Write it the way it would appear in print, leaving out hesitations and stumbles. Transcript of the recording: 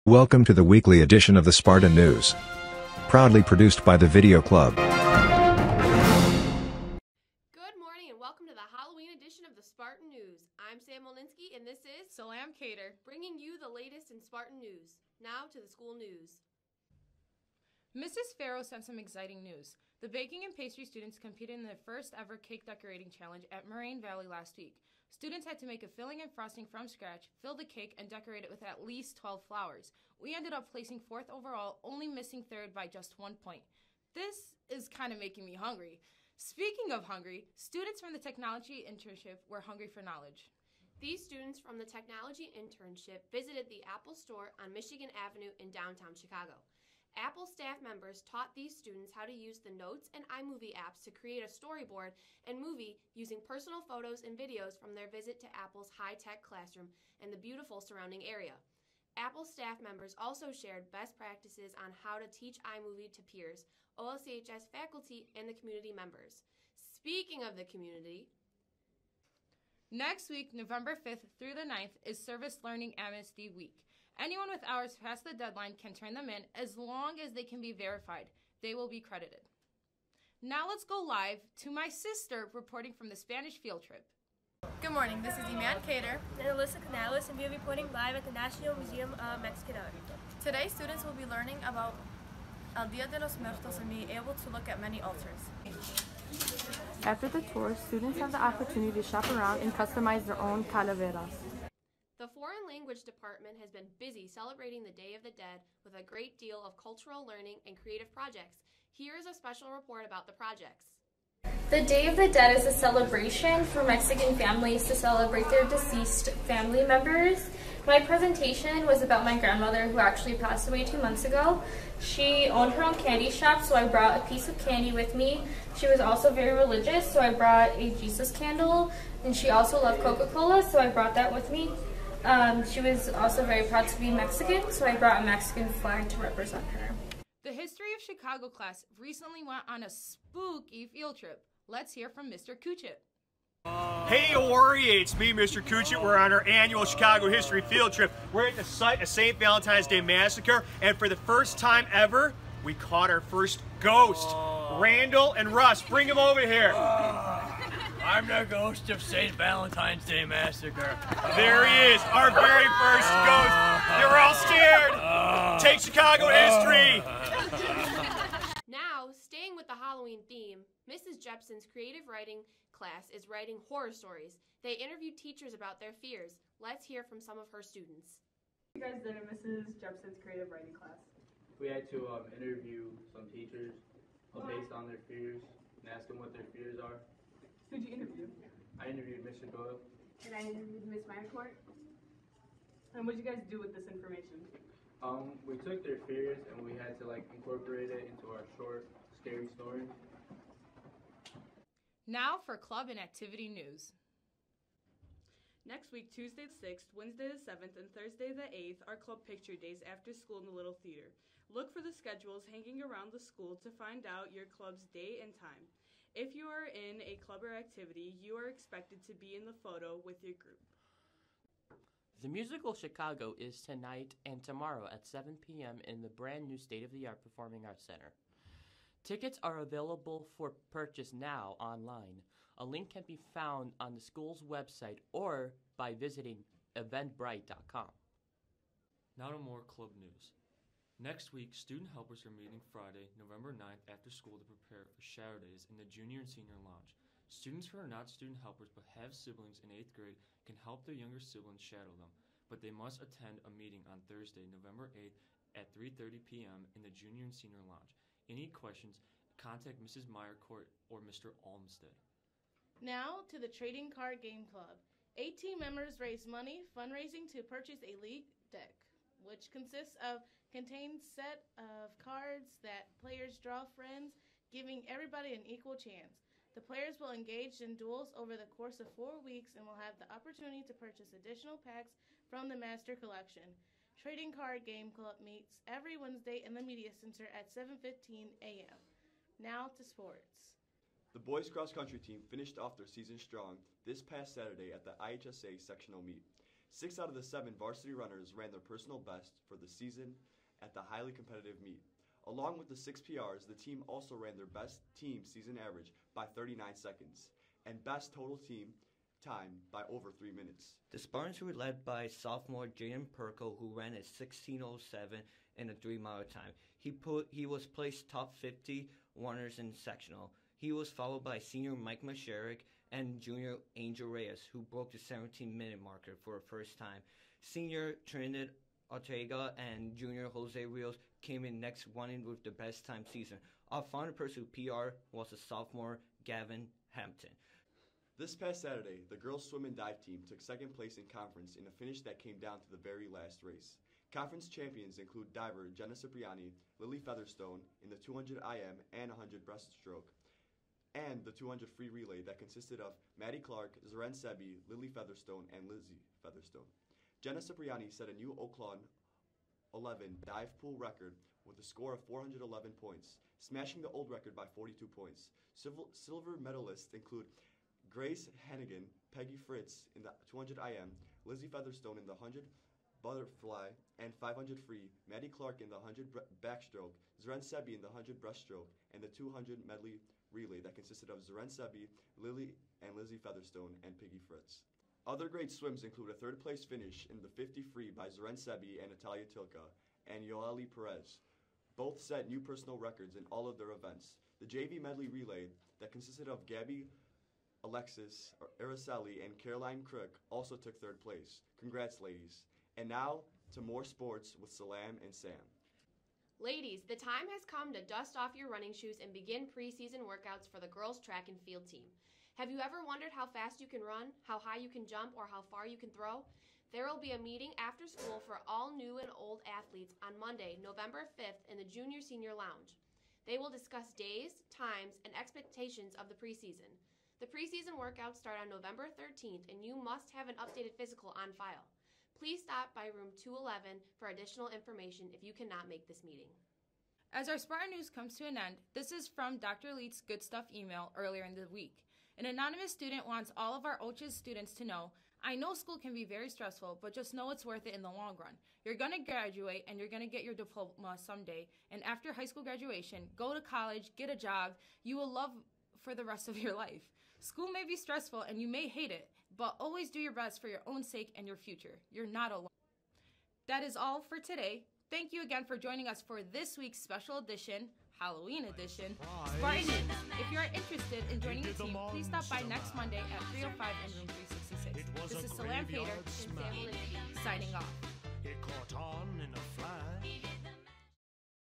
Welcome to the weekly edition of the Spartan News. Proudly produced by the Video Club. Good morning and welcome to the Halloween edition of the Spartan News. I'm Sam Molinsky and this is Salam Cater, bringing you the latest in Spartan news. Now to the school news. Mrs. Farrow sent some exciting news. The baking and pastry students competed in their first ever cake decorating challenge at Moraine Valley last week. Students had to make a filling and frosting from scratch, fill the cake, and decorate it with at least 12 flowers. We ended up placing 4th overall, only missing 3rd by just 1 point. This is kind of making me hungry. Speaking of hungry, students from the technology internship were hungry for knowledge. These students from the technology internship visited the Apple store on Michigan Avenue in downtown Chicago. Apple staff members taught these students how to use the Notes and iMovie apps to create a storyboard and movie using personal photos and videos from their visit to Apple's high-tech classroom and the beautiful surrounding area. Apple staff members also shared best practices on how to teach iMovie to peers, OLCHS faculty, and the community members. Speaking of the community, next week, November 5th through the 9th, is Service Learning Amnesty Week. Anyone with hours past the deadline can turn them in as long as they can be verified. They will be credited. Now let's go live to my sister reporting from the Spanish field trip. Good morning, this is Iman Cater and Alyssa Canales, and we are reporting live at the National Museum of Mexican Art. Today, students will be learning about El Dia de los Muertos and be able to look at many altars. After the tour, students have the opportunity to shop around and customize their own calaveras. The Foreign Language Department has been busy celebrating the Day of the Dead with a great deal of cultural learning and creative projects. Here is a special report about the projects. The Day of the Dead is a celebration for Mexican families to celebrate their deceased family members. My presentation was about my grandmother who actually passed away 2 months ago. She owned her own candy shop, so I brought a piece of candy with me. She was also very religious, so I brought a Jesus candle, and she also loved Coca-Cola, so I brought that with me. She was also very proud to be Mexican, so I brought a Mexican flag to represent her. The History of Chicago class recently went on a spooky field trip. Let's hear from Mr. Kuchit. Hey, Ori, it's me, Mr. Kuchit. We're on our annual Chicago history field trip. We're at the site of St. Valentine's Day Massacre, and for the first time ever, we caught our first ghost. Randall and Russ, bring him over here. I'm the ghost of St. Valentine's Day Massacre. There he is, our very first ghost. You're all scared. Take Chicago history. Now, staying with the Halloween theme, Mrs. Jepson's creative writing class is writing horror stories. They interviewed teachers about their fears. Let's hear from some of her students. What you guys did in Mrs. Jepson's creative writing class? We had to interview some teachers based on their fears and ask them what their fears are. Who'd you interview? I interviewed Mr. Doyle. And I interviewed Miss Myercourt. And what did you guys do with this information? We took their fears and we had to incorporate it into our short, scary story. Now for club and activity news. Next week, Tuesday the 6th, Wednesday the 7th, and Thursday the 8th are club picture days after school in the Little Theater. Look for the schedules hanging around the school to find out your club's date and time. If you are in a club or activity, you are expected to be in the photo with your group. The musical Chicago is tonight and tomorrow at 7 p.m. in the brand new state-of-the-art Performing Arts Center. Tickets are available for purchase now online. A link can be found on the school's website or by visiting eventbrite.com. Now to more club news. Next week, student helpers are meeting Friday, November 9th after school to prepare for Shadow Days in the Junior and Senior Lounge. Students who are not student helpers but have siblings in 8th grade can help their younger siblings shadow them, but they must attend a meeting on Thursday, November 8th at 3:30 p.m. in the Junior and Senior Lounge. Any questions, contact Mrs. Myercourt or Mr. Olmsted. Now to the Trading Card Game Club. 18 members raise money fundraising to purchase a league deck, which contains set of cards that players draw friends, giving everybody an equal chance. The players will engage in duels over the course of 4 weeks and will have the opportunity to purchase additional packs from the Master Collection. Trading Card Game Club meets every Wednesday in the Media Center at 7:15 a.m. Now to sports. The boys cross country team finished off their season strong this past Saturday at the IHSA sectional meet. 6 out of the 7 varsity runners ran their personal best for the season at the highly competitive meet. Along with the 6 PRs, the team also ran their best team season average by 39 seconds and best total team time by over 3 minutes. The Spartans were led by sophomore Jaden Perko, who ran a 16:07 in a 3-mile time. He was placed top 50 runners in sectional. He was followed by senior Mike Masherik and junior Angel Reyes, who broke the 17-minute marker for the first time. Senior Trinidad Ortega and junior Jose Rios came in next, running with the best time season. Our final person PR was a sophomore Gavin Hampton. This past Saturday, the girls swim and dive team took second place in conference in a finish that came down to the very last race. Conference champions include diver Jenna Cipriani, Lily Featherstone in the 200 IM and 100 breaststroke, and the 200 free relay that consisted of Maddie Clark, Zeren Sebi, Lily Featherstone, and Lizzie Featherstone. Jenna Cipriani set a new Oakland 11 dive pool record with a score of 411 points, smashing the old record by 42 points. Silver medalists include Grace Hannigan, Peggy Fritz in the 200 IM, Lizzie Featherstone in the 100 butterfly and 500 free, Maddie Clark in the 100 backstroke, Zeren Sebi in the 100 breaststroke, and the 200 medley relay that consisted of Zeren Sebi, Lily and Lizzie Featherstone, and Peggy Fritz. Other great swims include a third-place finish in the 50 free by Zeren Sebi and Natalia Tilka, and Yoeli Perez. Both set new personal records in all of their events. The JV medley relay that consisted of Gabby Alexis Araceli and Caroline Crook also took third place. Congrats, ladies. And now to more sports with Salam and Sam. Ladies, the time has come to dust off your running shoes and begin preseason workouts for the girls' track and field team. Have you ever wondered how fast you can run, how high you can jump, or how far you can throw? There will be a meeting after school for all new and old athletes on Monday, November 5th in the Junior Senior Lounge. They will discuss days, times, and expectations of the preseason. The preseason workouts start on November 13th, and you must have an updated physical on file. Please stop by room 211 for additional information if you cannot make this meeting. As our Spartan News comes to an end, this is from Dr. Leet's Good Stuff email earlier in the week. An anonymous student wants all of our OLCHS students to know, I know school can be very stressful, but just know it's worth it in the long run. You're going to graduate and you're going to get your diploma someday, and after high school graduation, go to college, get a job you will love for the rest of your life. School may be stressful and you may hate it, but always do your best for your own sake and your future. You're not alone. That is all for today. Thank you again for joining us for this week's special edition, Halloween edition, Spartan News. If you are interested in joining the team, please stop by next Monday at 3:05 in room 366. This is Salam Pater and Sam Lindsay signing off.